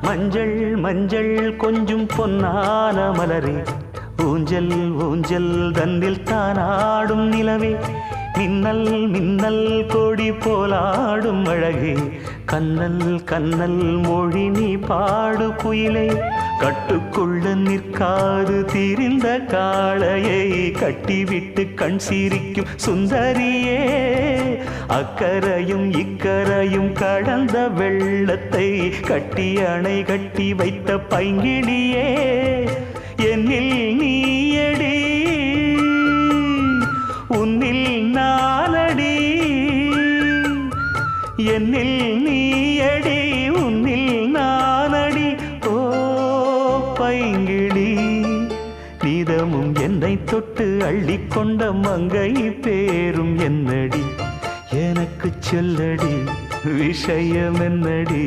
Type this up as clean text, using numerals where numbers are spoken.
மஞ்சள் மஞ்சள் கொஞ்சம் பொன்னான மலரே, ஊஞ்சல் ஊஞ்சல் தன்னில் தானாடும் நிலவே, மின்னல் மின்னல் கொடி போலாடும் அழகே, கண்ணல் கண்ணல் மொழி நீ பாடு குயிலே, கட்டுக்குள்ள நிற்காது திரிந்த காளையை கட்டிவிட்டு கண் சிரிக்கும் சுந்தரியே, அக்கரையும் இக்கரையும் கடந்த வெள்ளத்தை கட்டி அணை கட்டி வைத்த பைங்கிளியே, என்னில் நீயடி உன்னில் நானடி, என்னில் நீயடி உன்னில் நானடி. ஓ பைங்கிளி, நீதமும் என்னை தொட்டு அள்ளிக்கொண்ட மங்கை பேரும் என்னடி, எனக்கு சொல்லடி விஷயம் என்னடி.